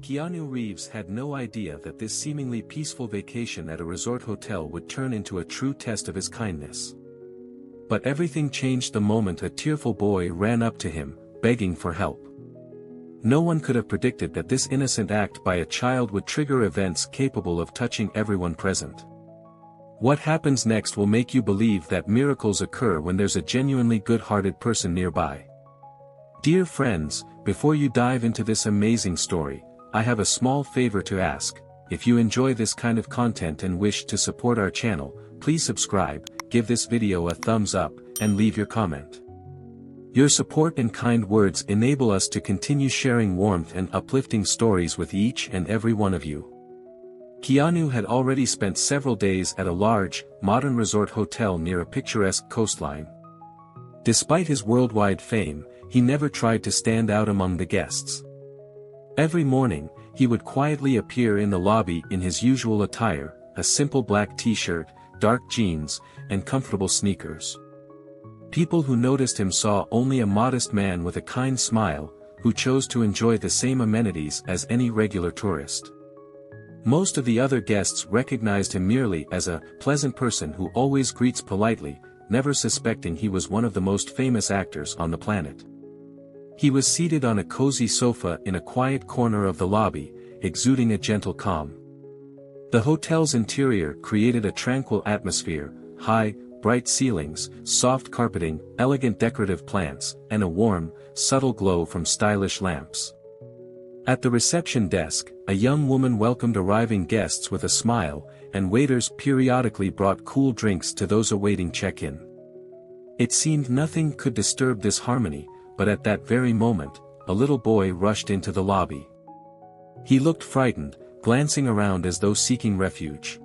Keanu Reeves had no idea that this seemingly peaceful vacation at a resort hotel would turn into a true test of his kindness. But everything changed the moment a tearful boy ran up to him, begging for help. No one could have predicted that this innocent act by a child would trigger events capable of touching everyone present. What happens next will make you believe that miracles occur when there's a genuinely good-hearted person nearby. Dear friends, before you dive into this amazing story, I have a small favor to ask. If you enjoy this kind of content and wish to support our channel, please subscribe, give this video a thumbs up, and leave your comment. Your support and kind words enable us to continue sharing warmth and uplifting stories with each and every one of you. Keanu had already spent several days at a large, modern resort hotel near a picturesque coastline. Despite his worldwide fame, he never tried to stand out among the guests. Every morning, he would quietly appear in the lobby in his usual attire, a simple black t-shirt, dark jeans, and comfortable sneakers. People who noticed him saw only a modest man with a kind smile, who chose to enjoy the same amenities as any regular tourist. Most of the other guests recognized him merely as a pleasant person who always greets politely, never suspecting he was one of the most famous actors on the planet. He was seated on a cozy sofa in a quiet corner of the lobby, exuding a gentle calm. The hotel's interior created a tranquil atmosphere, high, bright ceilings, soft carpeting, elegant decorative plants, and a warm, subtle glow from stylish lamps. At the reception desk, a young woman welcomed arriving guests with a smile, and waiters periodically brought cool drinks to those awaiting check-in. It seemed nothing could disturb this harmony, but at that very moment, a little boy rushed into the lobby. He looked frightened, glancing around as though seeking refuge.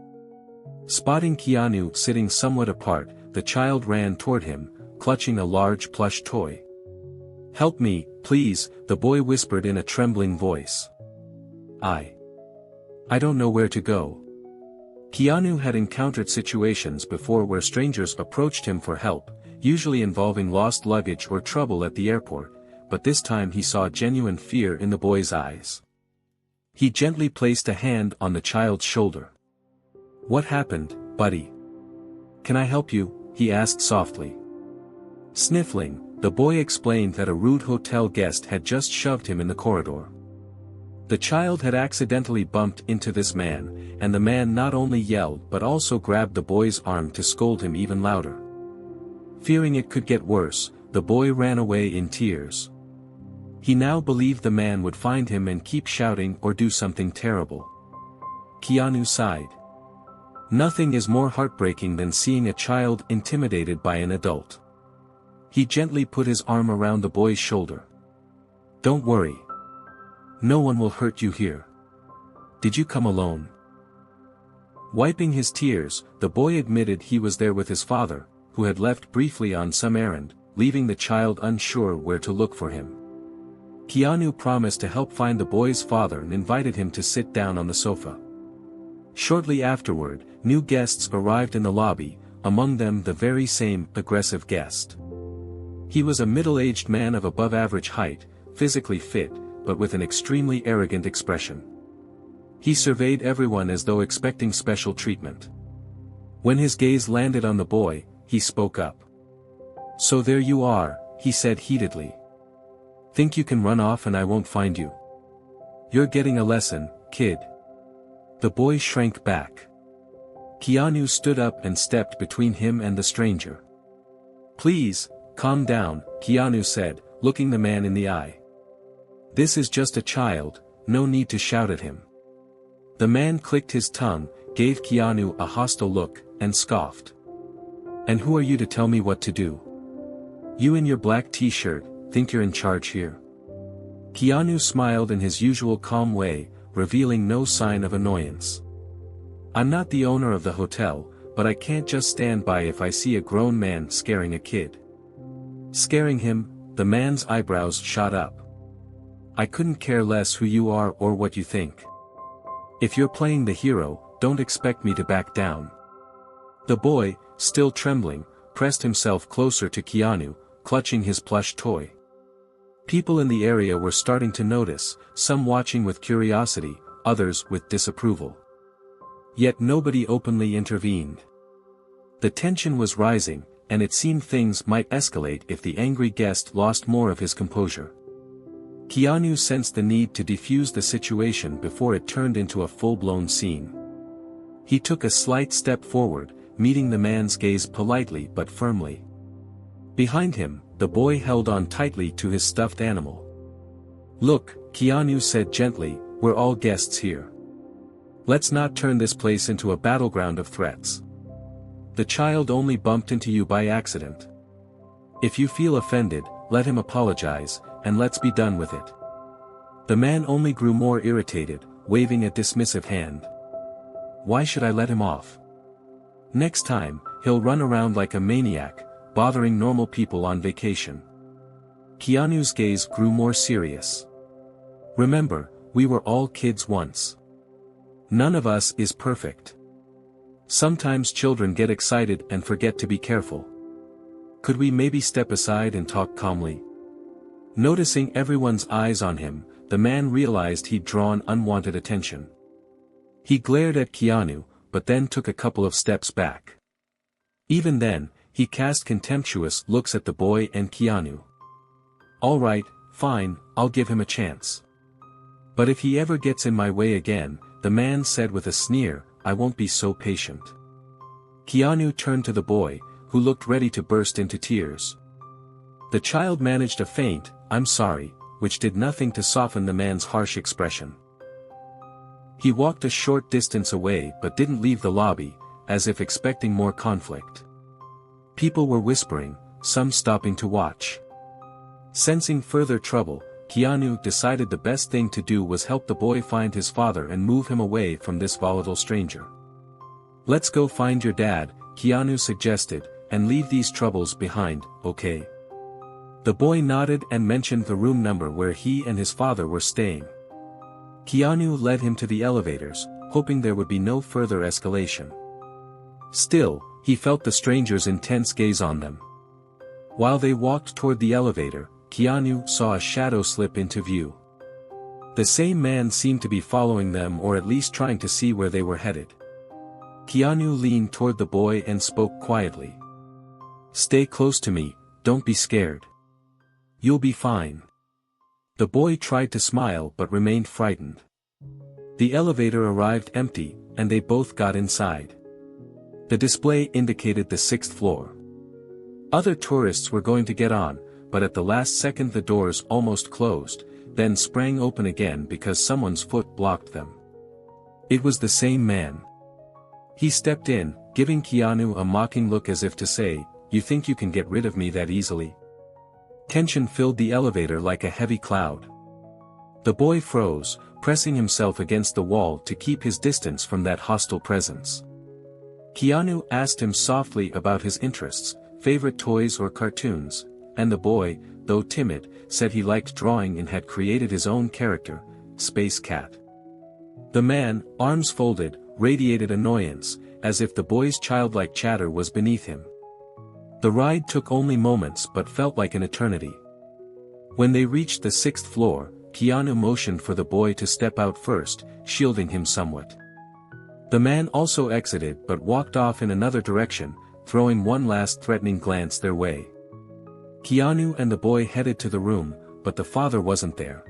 Spotting Keanu sitting somewhat apart, the child ran toward him, clutching a large plush toy. "Help me, please," the boy whispered in a trembling voice. I don't know where to go." Keanu had encountered situations before where strangers approached him for help, usually involving lost luggage or trouble at the airport, but this time he saw genuine fear in the boy's eyes. He gently placed a hand on the child's shoulder. "What happened, buddy? Can I help you?" he asked softly. Sniffling, the boy explained that a rude hotel guest had just shoved him in the corridor. The child had accidentally bumped into this man, and the man not only yelled but also grabbed the boy's arm to scold him even louder. Fearing it could get worse, the boy ran away in tears. He now believed the man would find him and keep shouting or do something terrible. Keanu sighed. Nothing is more heartbreaking than seeing a child intimidated by an adult. He gently put his arm around the boy's shoulder. "Don't worry. No one will hurt you here. Did you come alone?" Wiping his tears, the boy admitted he was there with his father, who had left briefly on some errand, leaving the child unsure where to look for him. Keanu promised to help find the boy's father and invited him to sit down on the sofa. Shortly afterward, new guests arrived in the lobby, among them the very same aggressive guest. He was a middle-aged man of above-average height, physically fit, but with an extremely arrogant expression. He surveyed everyone as though expecting special treatment. When his gaze landed on the boy, he spoke up. "So there you are," he said heatedly. "Think you can run off and I won't find you? You're getting a lesson, kid." The boy shrank back. Keanu stood up and stepped between him and the stranger. "Please, calm down," Keanu said, looking the man in the eye. "This is just a child, no need to shout at him." The man clicked his tongue, gave Keanu a hostile look, and scoffed. "And who are you to tell me what to do? You in your black t-shirt, think you're in charge here?" Keanu smiled in his usual calm way, revealing no sign of annoyance. "I'm not the owner of the hotel, but I can't just stand by if I see a grown man scaring a kid." Scaring him, the man's eyebrows shot up. "I couldn't care less who you are or what you think. If you're playing the hero, don't expect me to back down." The boy, still trembling, pressed himself closer to Keanu, clutching his plush toy. People in the area were starting to notice, some watching with curiosity, others with disapproval. Yet nobody openly intervened. The tension was rising, and it seemed things might escalate if the angry guest lost more of his composure. Keanu sensed the need to defuse the situation before it turned into a full-blown scene. He took a slight step forward, meeting the man's gaze politely but firmly. Behind him, the boy held on tightly to his stuffed animal. "Look," Keanu said gently, "we're all guests here. Let's not turn this place into a battleground of threats. The child only bumped into you by accident. If you feel offended, let him apologize, and let's be done with it." The man only grew more irritated, waving a dismissive hand. "Why should I let him off? Next time, he'll run around like a maniac, bothering normal people on vacation." Keanu's gaze grew more serious. "Remember, we were all kids once. None of us is perfect. Sometimes children get excited and forget to be careful. Could we maybe step aside and talk calmly?" Noticing everyone's eyes on him, the man realized he'd drawn unwanted attention. He glared at Keanu, but then took a couple of steps back. Even then, he cast contemptuous looks at the boy and Keanu. "All right, fine, I'll give him a chance. But if he ever gets in my way again," the man said with a sneer, "I won't be so patient." Keanu turned to the boy, who looked ready to burst into tears. The child managed a faint, "I'm sorry," which did nothing to soften the man's harsh expression. He walked a short distance away but didn't leave the lobby, as if expecting more conflict. People were whispering, some stopping to watch. Sensing further trouble, Keanu decided the best thing to do was help the boy find his father and move him away from this volatile stranger. "Let's go find your dad," Keanu suggested, "and leave these troubles behind, okay?" The boy nodded and mentioned the room number where he and his father were staying. Keanu led him to the elevators, hoping there would be no further escalation. Still, he felt the stranger's intense gaze on them. While they walked toward the elevator, Keanu saw a shadow slip into view. The same man seemed to be following them, or at least trying to see where they were headed. Keanu leaned toward the boy and spoke quietly. "Stay close to me, don't be scared. You'll be fine." The boy tried to smile but remained frightened. The elevator arrived empty, and they both got inside. The display indicated the 6th floor. Other tourists were going to get on, but at the last second the doors almost closed, then sprang open again because someone's foot blocked them. It was the same man. He stepped in, giving Keanu a mocking look as if to say, "You think you can get rid of me that easily?" Tension filled the elevator like a heavy cloud. The boy froze, pressing himself against the wall to keep his distance from that hostile presence. Keanu asked him softly about his interests, favorite toys or cartoons, and the boy, though timid, said he liked drawing and had created his own character, Space Cat. The man, arms folded, radiated annoyance, as if the boy's childlike chatter was beneath him. The ride took only moments but felt like an eternity. When they reached the 6th floor, Keanu motioned for the boy to step out first, shielding him somewhat. The man also exited but walked off in another direction, throwing one last threatening glance their way. Keanu and the boy headed to the room, but the father wasn't there.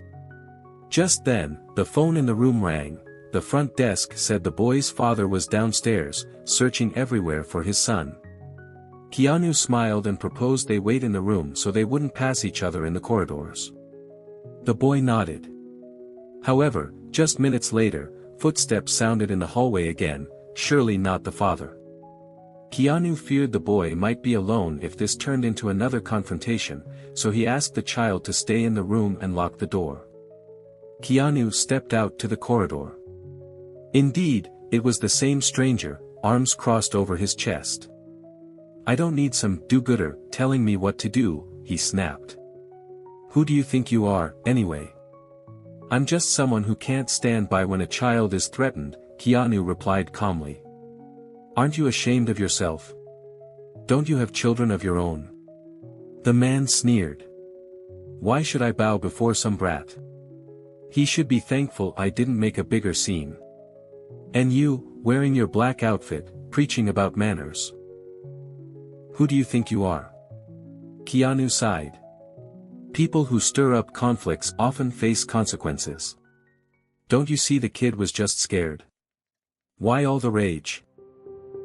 Just then, the phone in the room rang. The front desk said the boy's father was downstairs, searching everywhere for his son. Keanu smiled and proposed they wait in the room so they wouldn't pass each other in the corridors. The boy nodded. However, just minutes later, footsteps sounded in the hallway again, surely not the father. Keanu feared the boy might be alone if this turned into another confrontation, so he asked the child to stay in the room and lock the door. Keanu stepped out to the corridor. Indeed, it was the same stranger, arms crossed over his chest. "I don't need some do-gooder telling me what to do," he snapped. "Who do you think you are, anyway?" "I'm just someone who can't stand by when a child is threatened," Keanu replied calmly. "Aren't you ashamed of yourself? Don't you have children of your own?" The man sneered. Why should I bow before some brat? He should be thankful I didn't make a bigger scene. And you, wearing your black outfit, preaching about manners. Who do you think you are? Keanu sighed. People who stir up conflicts often face consequences. Don't you see the kid was just scared? Why all the rage?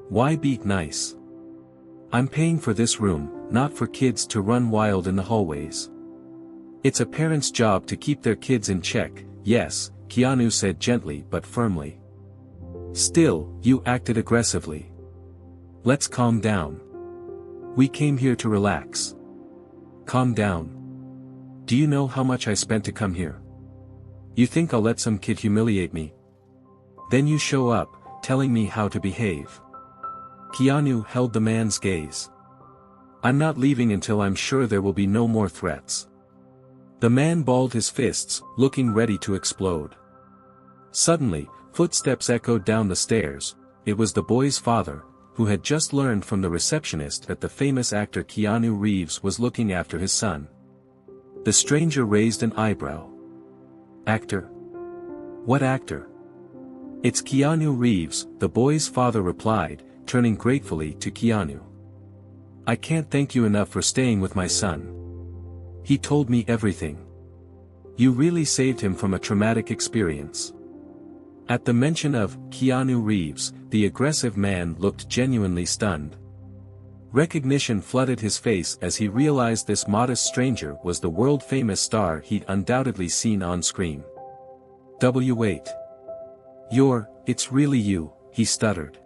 Why be nice? I'm paying for this room, not for kids to run wild in the hallways. It's a parent's job to keep their kids in check, yes, Keanu said gently but firmly. Still, you acted aggressively. Let's calm down. We came here to relax. Calm down. Do you know how much I spent to come here? You think I'll let some kid humiliate me? Then you show up, telling me how to behave. Keanu held the man's gaze. I'm not leaving until I'm sure there will be no more threats. The man balled his fists, looking ready to explode. Suddenly, footsteps echoed down the stairs. It was the boy's father, who had just learned from the receptionist that the famous actor Keanu Reeves was looking after his son. The stranger raised an eyebrow. Actor? What actor? It's Keanu Reeves, the boy's father replied, turning gratefully to Keanu. I can't thank you enough for staying with my son. He told me everything. You really saved him from a traumatic experience. At the mention of Keanu Reeves, the aggressive man looked genuinely stunned. Recognition flooded his face as he realized this modest stranger was the world-famous star he'd undoubtedly seen on screen. Wait. It's really you, he stuttered.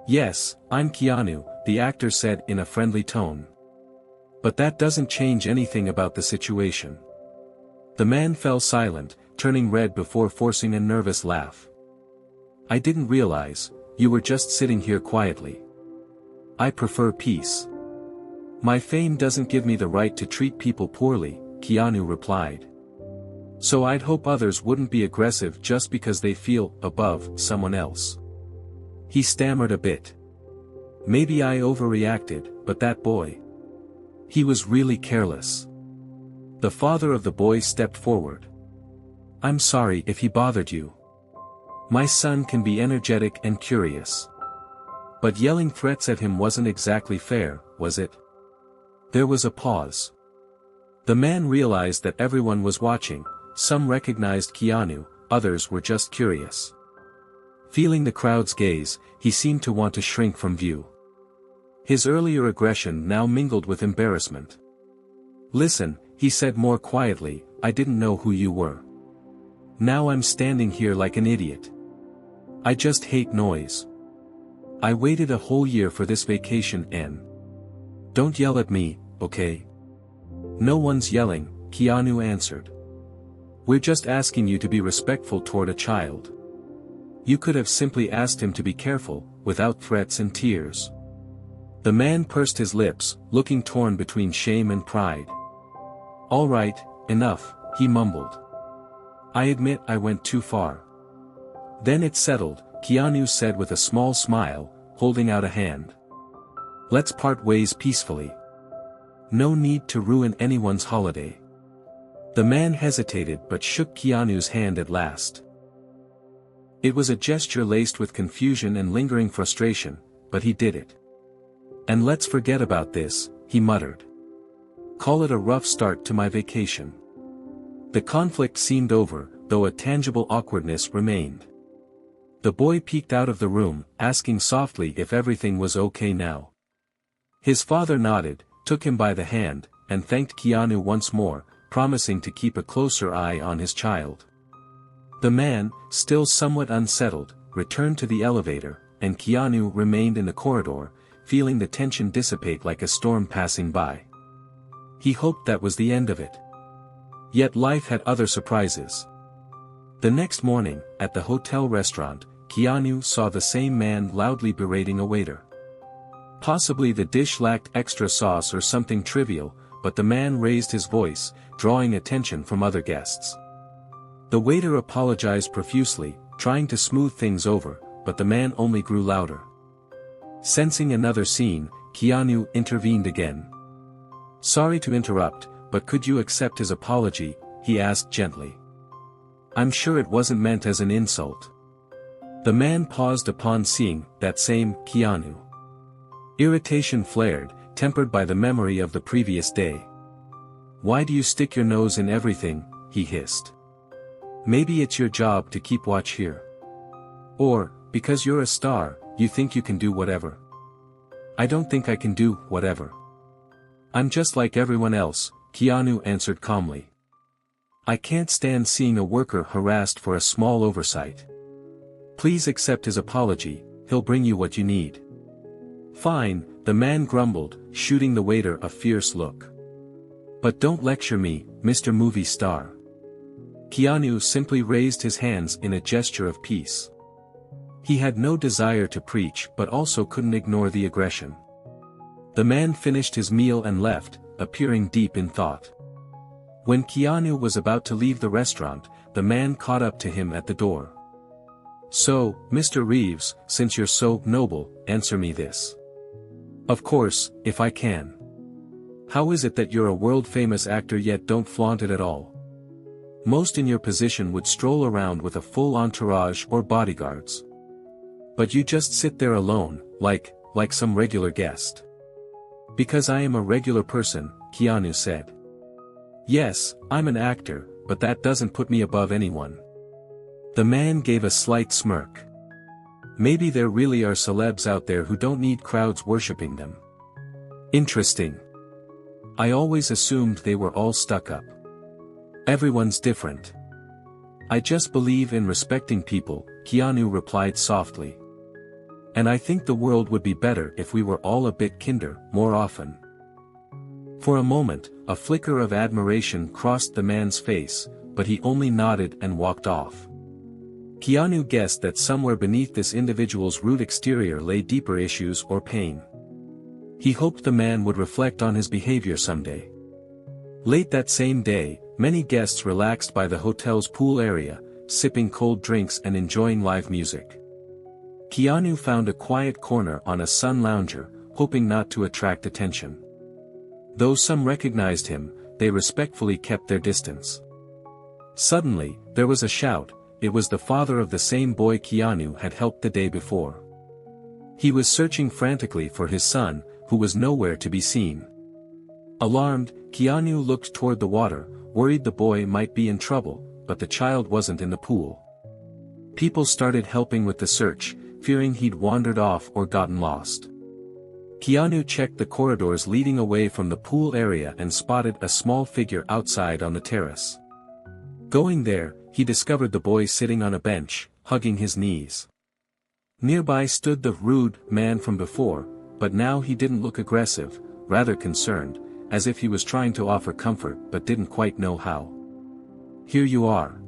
Yes, I'm Keanu, the actor said in a friendly tone. But that doesn't change anything about the situation. The man fell silent, turning red before forcing a nervous laugh. I didn't realize, you were just sitting here quietly. I prefer peace. My fame doesn't give me the right to treat people poorly, Keanu replied. So I'd hope others wouldn't be aggressive just because they feel above someone else. He stammered a bit. Maybe I overreacted, but that boy. He was really careless. The father of the boy stepped forward. I'm sorry if he bothered you. My son can be energetic and curious. But yelling threats at him wasn't exactly fair, was it? There was a pause. The man realized that everyone was watching, some recognized Keanu, others were just curious. Feeling the crowd's gaze, he seemed to want to shrink from view. His earlier aggression now mingled with embarrassment. Listen, he said more quietly, I didn't know who you were. Now I'm standing here like an idiot. I just hate noise. I waited a whole year for this vacation and... Don't yell at me, okay? No one's yelling, Keanu answered. We're just asking you to be respectful toward a child. You could have simply asked him to be careful, without threats and tears. The man pursed his lips, looking torn between shame and pride. All right, enough, he mumbled. I admit I went too far. Then it's settled, Keanu said with a small smile, holding out a hand. Let's part ways peacefully. No need to ruin anyone's holiday. The man hesitated but shook Keanu's hand at last. It was a gesture laced with confusion and lingering frustration, but he did it. And let's forget about this, he muttered. Call it a rough start to my vacation. The conflict seemed over, though a tangible awkwardness remained. The boy peeked out of the room, asking softly if everything was okay now. His father nodded, took him by the hand, and thanked Keanu once more, promising to keep a closer eye on his child. The man, still somewhat unsettled, returned to the elevator, and Keanu remained in the corridor, feeling the tension dissipate like a storm passing by. He hoped that was the end of it. Yet life had other surprises. The next morning, at the hotel restaurant, Keanu saw the same man loudly berating a waiter. Possibly the dish lacked extra sauce or something trivial, but the man raised his voice, drawing attention from other guests. The waiter apologized profusely, trying to smooth things over, but the man only grew louder. Sensing another scene, Keanu intervened again. Sorry to interrupt, but could you accept his apology?" he asked gently. "I'm sure it wasn't meant as an insult." The man paused upon seeing that same Keanu. Irritation flared, tempered by the memory of the previous day. "Why do you stick your nose in everything?" he hissed. "Maybe it's your job to keep watch here. Or, because you're a star, you think you can do whatever." "I don't think I can do whatever. I'm just like everyone else," Keanu answered calmly. "I can't stand seeing a worker harassed for a small oversight. Please accept his apology, he'll bring you what you need." "Fine," the man grumbled, shooting the waiter a fierce look. "But don't lecture me, Mr. Movie Star." Keanu simply raised his hands in a gesture of peace. He had no desire to preach but also couldn't ignore the aggression. The man finished his meal and left, appearing deep in thought. When Keanu was about to leave the restaurant, the man caught up to him at the door. "So, Mr. Reeves, since you're so noble, answer me this. Of course, if I can. How is it that you're a world-famous actor yet don't flaunt it at all? Most in your position would stroll around with a full entourage or bodyguards. But you just sit there alone, like some regular guest." "Because I am a regular person," Keanu said. "Yes, I'm an actor, but that doesn't put me above anyone." The man gave a slight smirk. "Maybe there really are celebs out there who don't need crowds worshipping them. Interesting. I always assumed they were all stuck up. Everyone's different." "I just believe in respecting people," Keanu replied softly. "And I think the world would be better if we were all a bit kinder, more often." For a moment, a flicker of admiration crossed the man's face, but he only nodded and walked off. Keanu guessed that somewhere beneath this individual's rude exterior lay deeper issues or pain. He hoped the man would reflect on his behavior someday. Late that same day, many guests relaxed by the hotel's pool area, sipping cold drinks and enjoying live music. Keanu found a quiet corner on a sun lounger, hoping not to attract attention. Though some recognized him, they respectfully kept their distance. Suddenly, there was a shout. It was the father of the same boy Keanu had helped the day before. He was searching frantically for his son, who was nowhere to be seen. Alarmed, Keanu looked toward the water, worried the boy might be in trouble, but the child wasn't in the pool. People started helping with the search, fearing he'd wandered off or gotten lost. Keanu checked the corridors leading away from the pool area and spotted a small figure outside on the terrace. Going there, he discovered the boy sitting on a bench, hugging his knees. Nearby stood the rude man from before, but now he didn't look aggressive, rather concerned, as if he was trying to offer comfort but didn't quite know how. "Here you are."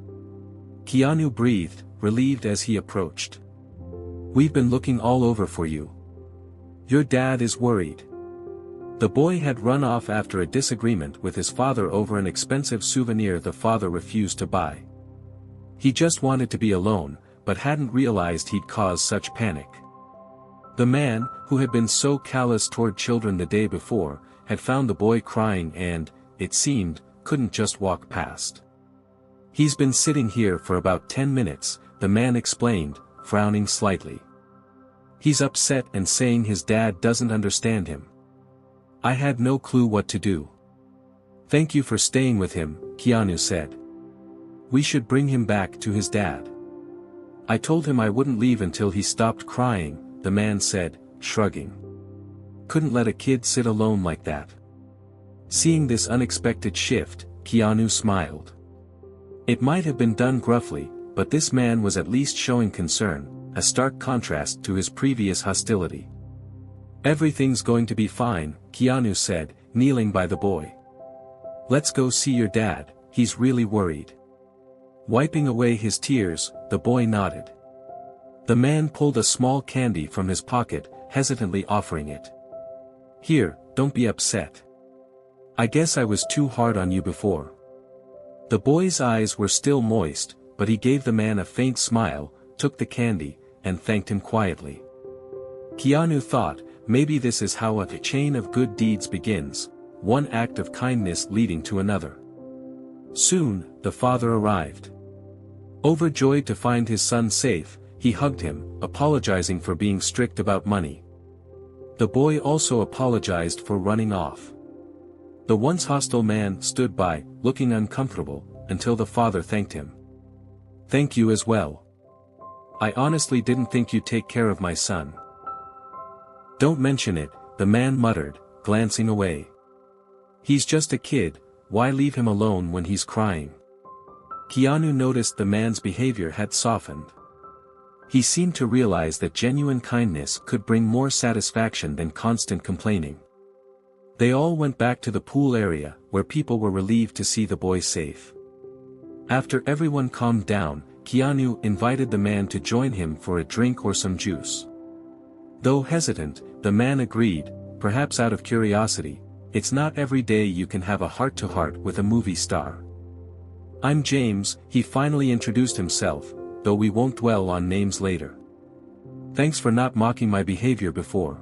Keanu breathed, relieved as he approached. "We've been looking all over for you. Your dad is worried." The boy had run off after a disagreement with his father over an expensive souvenir the father refused to buy. He just wanted to be alone, but hadn't realized he'd caused such panic. The man, who had been so callous toward children the day before, had found the boy crying and, it seemed, couldn't just walk past. "He's been sitting here for about 10 minutes, the man explained, frowning slightly. "He's upset and saying his dad doesn't understand him." I had no clue what to do. "Thank you for staying with him," Keanu said. "We should bring him back to his dad." "I told him I wouldn't leave until he stopped crying," the man said, shrugging. "Couldn't let a kid sit alone like that." Seeing this unexpected shift, Keanu smiled. It might have been done gruffly, but this man was at least showing concern, a stark contrast to his previous hostility. "Everything's going to be fine," Keanu said, kneeling by the boy. "Let's go see your dad, he's really worried." Wiping away his tears, the boy nodded. The man pulled a small candy from his pocket, hesitantly offering it. "Here, don't be upset. I guess I was too hard on you before." The boy's eyes were still moist, but he gave the man a faint smile, took the candy, and thanked him quietly. Keanu thought, maybe this is how a chain of good deeds begins, one act of kindness leading to another. Soon, the father arrived. Overjoyed to find his son safe, he hugged him, apologizing for being strict about money. The boy also apologized for running off. The once hostile man stood by, looking uncomfortable, until the father thanked him. "Thank you as well. I honestly didn't think you'd take care of my son." "Don't mention it," the man muttered, glancing away. "He's just a kid, why leave him alone when he's crying?" Keanu noticed the man's behavior had softened. He seemed to realize that genuine kindness could bring more satisfaction than constant complaining. They all went back to the pool area, where people were relieved to see the boy safe. After everyone calmed down, Keanu invited the man to join him for a drink or some juice. Though hesitant, the man agreed, perhaps out of curiosity. It's not every day you can have a heart-to-heart with a movie star. "I'm James," he finally introduced himself, though we won't dwell on names later. "Thanks for not mocking my behavior before.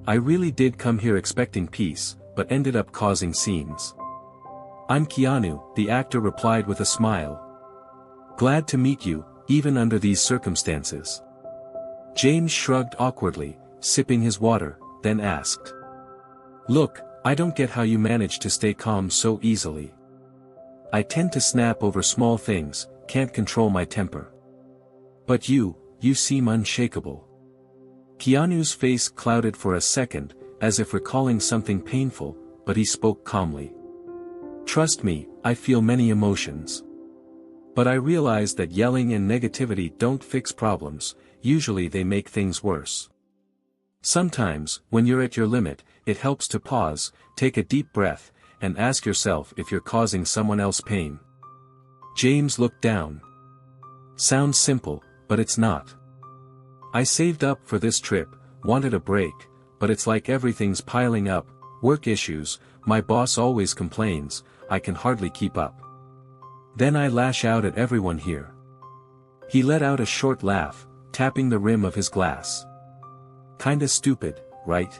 I really did come here expecting peace, but ended up causing scenes." "I'm Keanu," the actor replied with a smile. "Glad to meet you, even under these circumstances." James shrugged awkwardly, sipping his water, then asked, "Look, I don't get how you manage to stay calm so easily. I tend to snap over small things, can't control my temper. But you seem unshakable." Keanu's face clouded for a second, as if recalling something painful, but he spoke calmly. "Trust me, I feel many emotions. But I realize that yelling and negativity don't fix problems, usually they make things worse. Sometimes, when you're at your limit, it helps to pause, take a deep breath, and ask yourself if you're causing someone else pain." James looked down. "Sounds simple, but it's not. I saved up for this trip, wanted a break, but it's like everything's piling up, work issues, my boss always complains, I can hardly keep up. Then I lash out at everyone here." He let out a short laugh, tapping the rim of his glass. "Kinda stupid, right?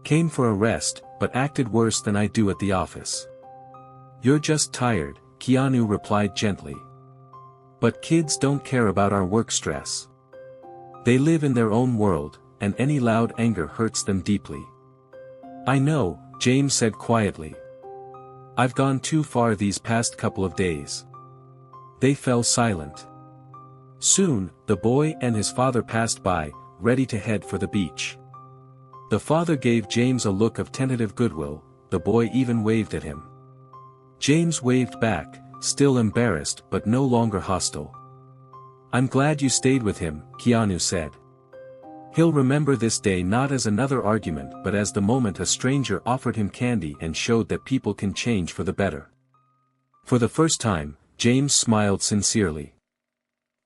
Came for a rest, but acted worse than I do at the office." "You're just tired," Keanu replied gently. "But kids don't care about our work stress. They live in their own world, and any loud anger hurts them deeply." "I know," James said quietly. "I've gone too far these past couple of days." They fell silent. Soon, the boy and his father passed by, ready to head for the beach. The father gave James a look of tentative goodwill, the boy even waved at him. James waved back, still embarrassed but no longer hostile. "I'm glad you stayed with him," Keanu said. "He'll remember this day not as another argument but as the moment a stranger offered him candy and showed that people can change for the better." For the first time, James smiled sincerely.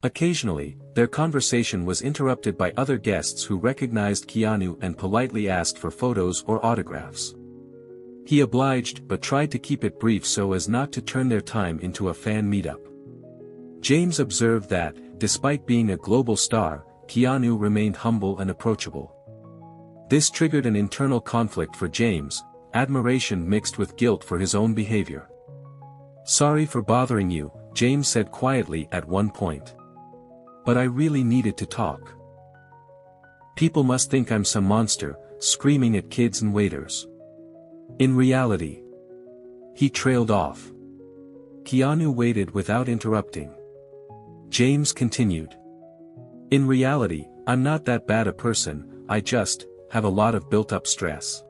Occasionally, their conversation was interrupted by other guests who recognized Keanu and politely asked for photos or autographs. He obliged but tried to keep it brief so as not to turn their time into a fan meetup. James observed that, despite being a global star, Keanu remained humble and approachable. This triggered an internal conflict for James, admiration mixed with guilt for his own behavior. "Sorry for bothering you," James said quietly at one point. "But I really needed to talk. People must think I'm some monster, screaming at kids and waiters. In reality..." He trailed off. Keanu waited without interrupting. James continued. "In reality, I'm not that bad a person, I just have a lot of built-up stress.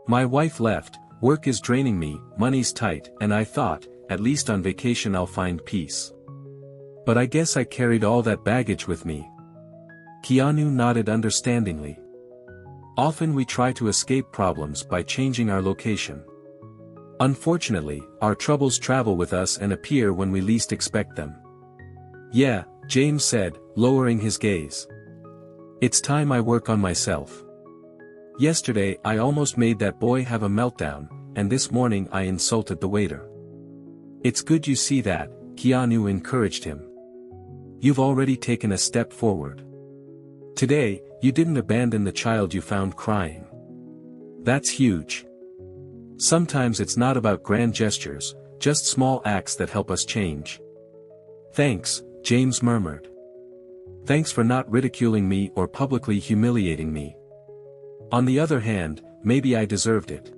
My wife left, work is draining me, money's tight, and I thought, at least on vacation I'll find peace. But I guess I carried all that baggage with me." Keanu nodded understandingly. "Often we try to escape problems by changing our location. Unfortunately, our troubles travel with us and appear when we least expect them." "Yeah," James said, lowering his gaze. "It's time I work on myself. Yesterday I almost made that boy have a meltdown, and this morning I insulted the waiter." "It's good you see that," Keanu encouraged him. "You've already taken a step forward. Today, you didn't abandon the child you found crying. That's huge." Sometimes it's not about grand gestures, just small acts that help us change. Thanks, James murmured. Thanks for not ridiculing me or publicly humiliating me. On the other hand, maybe I deserved it.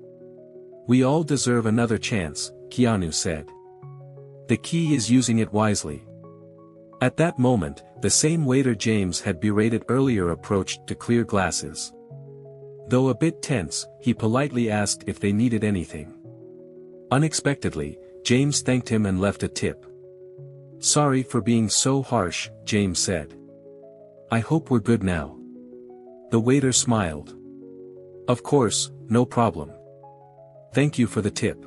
We all deserve another chance, Keanu said. The key is using it wisely. At that moment, the same waiter James had berated earlier approached to clear glasses. Though a bit tense, he politely asked if they needed anything. Unexpectedly, James thanked him and left a tip. Sorry for being so harsh, James said. I hope we're good now. The waiter smiled. Of course, no problem. Thank you for the tip.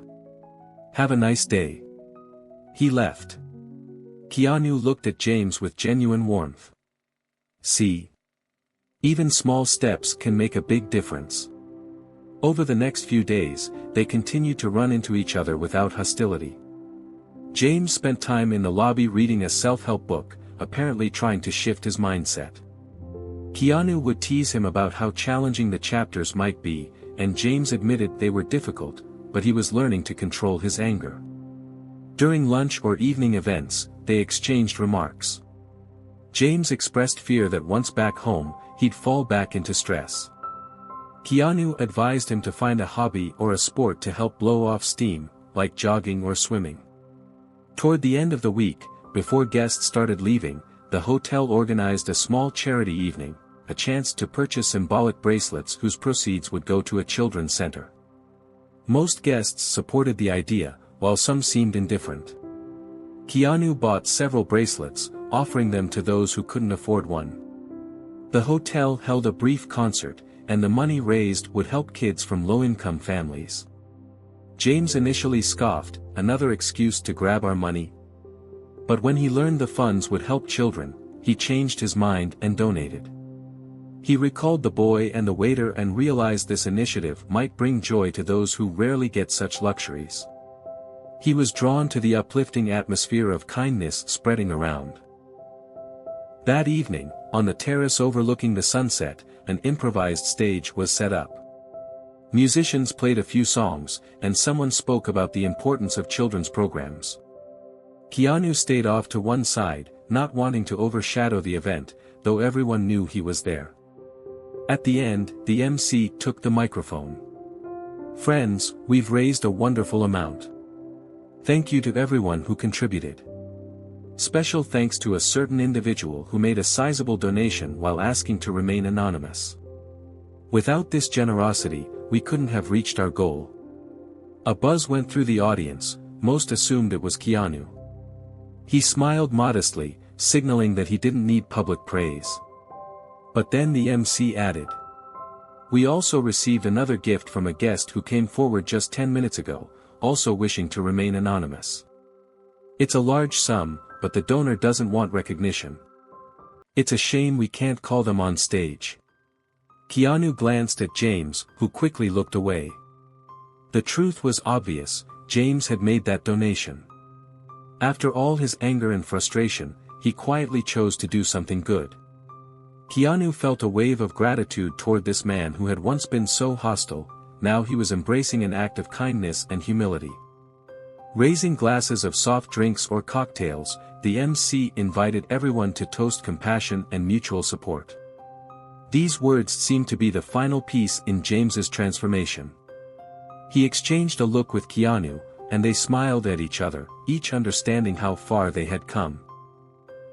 Have a nice day. He left. Keanu looked at James with genuine warmth. See? Even small steps can make a big difference. Over the next few days, they continued to run into each other without hostility. James spent time in the lobby reading a self-help book, apparently trying to shift his mindset. Keanu would tease him about how challenging the chapters might be, and James admitted they were difficult, but he was learning to control his anger. During lunch or evening events, they exchanged remarks. James expressed fear that once back home, he'd fall back into stress. Keanu advised him to find a hobby or a sport to help blow off steam, like jogging or swimming. Toward the end of the week, before guests started leaving, the hotel organized a small charity evening, a chance to purchase symbolic bracelets whose proceeds would go to a children's center. Most guests supported the idea, while some seemed indifferent. Keanu bought several bracelets, offering them to those who couldn't afford one. The hotel held a brief concert, and the money raised would help kids from low-income families. James initially scoffed, another excuse to grab our money. But when he learned the funds would help children, he changed his mind and donated. He recalled the boy and the waiter and realized this initiative might bring joy to those who rarely get such luxuries. He was drawn to the uplifting atmosphere of kindness spreading around. That evening, on the terrace overlooking the sunset, an improvised stage was set up. Musicians played a few songs, and someone spoke about the importance of children's programs. Keanu stayed off to one side, not wanting to overshadow the event, though everyone knew he was there. At the end, the MC took the microphone. Friends, we've raised a wonderful amount. Thank you to everyone who contributed. Special thanks to a certain individual who made a sizable donation while asking to remain anonymous. Without this generosity, we couldn't have reached our goal. A buzz went through the audience, most assumed it was Keanu. He smiled modestly, signaling that he didn't need public praise. But then the MC added. We also received another gift from a guest who came forward just 10 minutes ago, also wishing to remain anonymous. It's a large sum, but the donor doesn't want recognition. It's a shame we can't call them on stage. Keanu glanced at James, who quickly looked away. The truth was obvious, James had made that donation. After all his anger and frustration, he quietly chose to do something good. Keanu felt a wave of gratitude toward this man who had once been so hostile. Now he was embracing an act of kindness and humility. Raising glasses of soft drinks or cocktails, the MC invited everyone to toast compassion and mutual support. These words seemed to be the final piece in James's transformation. He exchanged a look with Keanu, and they smiled at each other, each understanding how far they had come.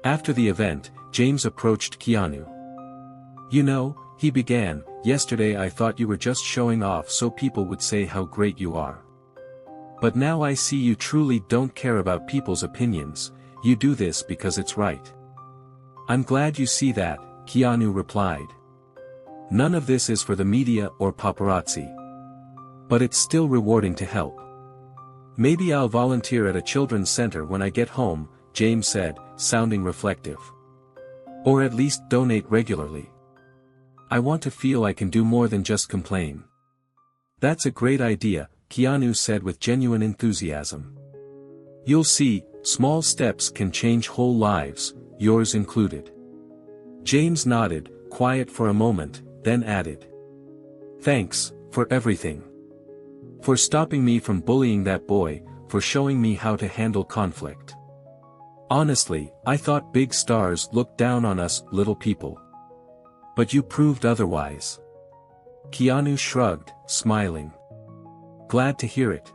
After the event, James approached Keanu. You know, he began, yesterday I thought you were just showing off so people would say how great you are. But now I see you truly don't care about people's opinions, you do this because it's right. I'm glad you see that, Keanu replied. None of this is for the media or paparazzi. But it's still rewarding to help. Maybe I'll volunteer at a children's center when I get home, James said, sounding reflective. Or at least donate regularly. I want to feel I can do more than just complain. That's a great idea, Keanu said with genuine enthusiasm. You'll see, small steps can change whole lives, yours included. James nodded, quiet for a moment, then added. Thanks, for everything. For stopping me from bullying that boy, for showing me how to handle conflict. Honestly, I thought big stars looked down on us little people. But you proved otherwise. Keanu shrugged, smiling. Glad to hear it.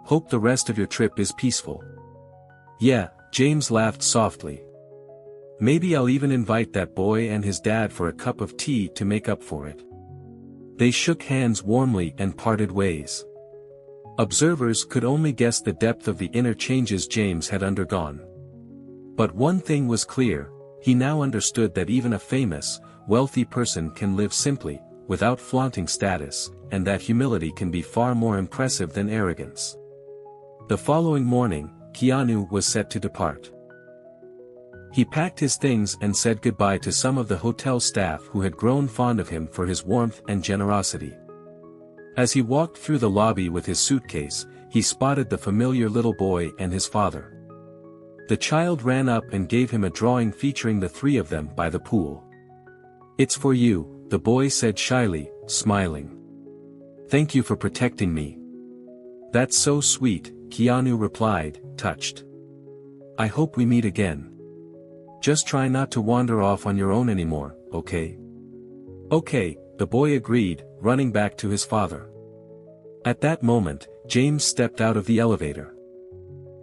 Hope the rest of your trip is peaceful. Yeah, James laughed softly. Maybe I'll even invite that boy and his dad for a cup of tea to make up for it. They shook hands warmly and parted ways. Observers could only guess the depth of the inner changes James had undergone. But one thing was clear, he now understood that even a famous, wealthy person can live simply, without flaunting status, and that humility can be far more impressive than arrogance. The following morning, Keanu was set to depart. He packed his things and said goodbye to some of the hotel staff who had grown fond of him for his warmth and generosity. As he walked through the lobby with his suitcase, he spotted the familiar little boy and his father. The child ran up and gave him a drawing featuring the three of them by the pool. "It's for you," the boy said shyly, smiling. "Thank you for protecting me." "That's so sweet," Keanu replied, touched. "I hope we meet again. Just try not to wander off on your own anymore, okay?" "Okay," the boy agreed, running back to his father. At that moment, James stepped out of the elevator.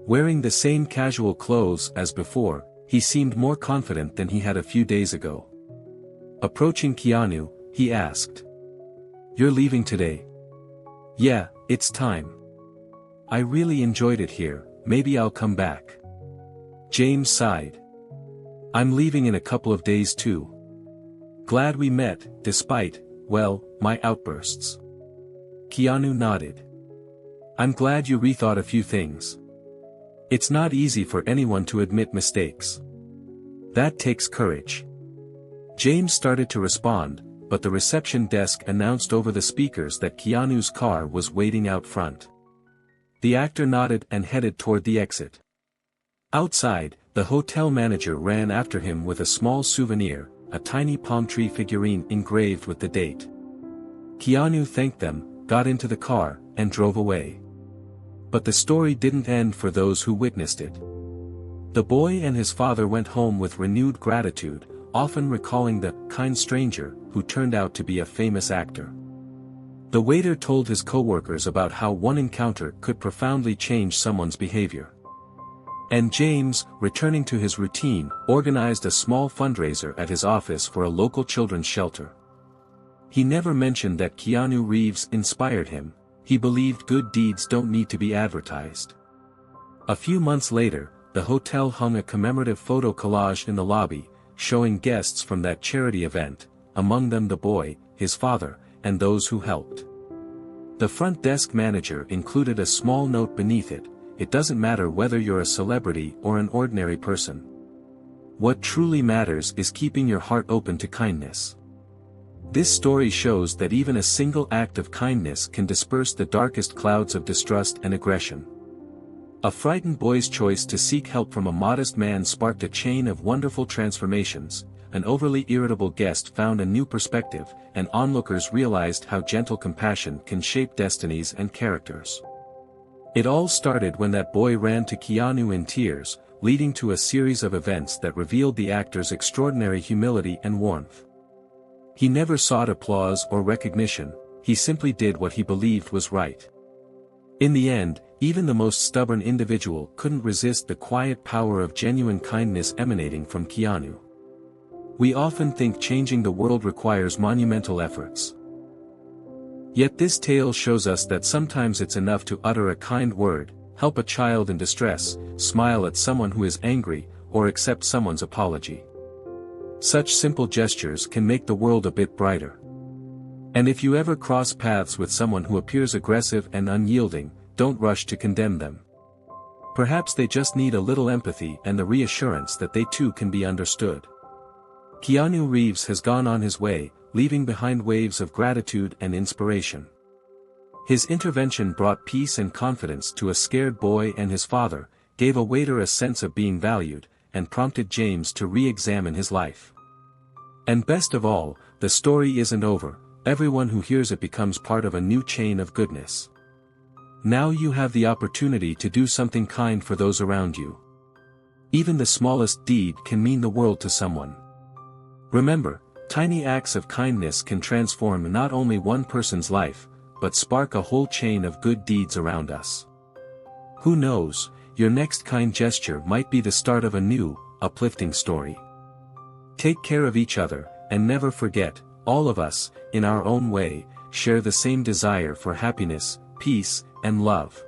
Wearing the same casual clothes as before, he seemed more confident than he had a few days ago. Approaching Keanu, he asked, "You're leaving today?" "Yeah, it's time. I really enjoyed it here, maybe I'll come back." James sighed. "I'm leaving in a couple of days too. Glad we met, despite, well, my outbursts." Keanu nodded. "I'm glad you rethought a few things. It's not easy for anyone to admit mistakes. That takes courage." James started to respond, but the reception desk announced over the speakers that Keanu's car was waiting out front. The actor nodded and headed toward the exit. Outside, the hotel manager ran after him with a small souvenir, a tiny palm tree figurine engraved with the date. Keanu thanked them, got into the car, and drove away. But the story didn't end for those who witnessed it. The boy and his father went home with renewed gratitude, often recalling the kind stranger who turned out to be a famous actor. The waiter told his coworkers about how one encounter could profoundly change someone's behavior. And James, returning to his routine, organized a small fundraiser at his office for a local children's shelter. He never mentioned that Keanu Reeves inspired him. He believed good deeds don't need to be advertised. A few months later, the hotel hung a commemorative photo collage in the lobby, showing guests from that charity event, among them the boy, his father, and those who helped. The front desk manager included a small note beneath it: "It doesn't matter whether you're a celebrity or an ordinary person. What truly matters is keeping your heart open to kindness." This story shows that even a single act of kindness can disperse the darkest clouds of distrust and aggression. A frightened boy's choice to seek help from a modest man sparked a chain of wonderful transformations. An overly irritable guest found a new perspective, and onlookers realized how gentle compassion can shape destinies and characters. It all started when that boy ran to Keanu in tears, leading to a series of events that revealed the actor's extraordinary humility and warmth. He never sought applause or recognition, he simply did what he believed was right. In the end, even the most stubborn individual couldn't resist the quiet power of genuine kindness emanating from Keanu. We often think changing the world requires monumental efforts. Yet this tale shows us that sometimes it's enough to utter a kind word, help a child in distress, smile at someone who is angry, or accept someone's apology. Such simple gestures can make the world a bit brighter. And if you ever cross paths with someone who appears aggressive and unyielding, don't rush to condemn them. Perhaps they just need a little empathy and the reassurance that they too can be understood. Keanu Reeves has gone on his way, leaving behind waves of gratitude and inspiration. His intervention brought peace and confidence to a scared boy and his father, gave a waiter a sense of being valued, and prompted James to re-examine his life. And best of all, the story isn't over. Everyone who hears it becomes part of a new chain of goodness. Now you have the opportunity to do something kind for those around you. Even the smallest deed can mean the world to someone. Remember, tiny acts of kindness can transform not only one person's life, but spark a whole chain of good deeds around us. Who knows, your next kind gesture might be the start of a new, uplifting story. Take care of each other, and never forget, all of us, in our own way, share the same desire for happiness, peace, and love.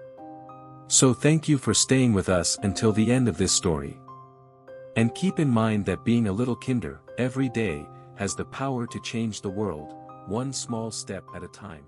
So thank you for staying with us until the end of this story. And keep in mind that being a little kinder, every day, has the power to change the world, one small step at a time.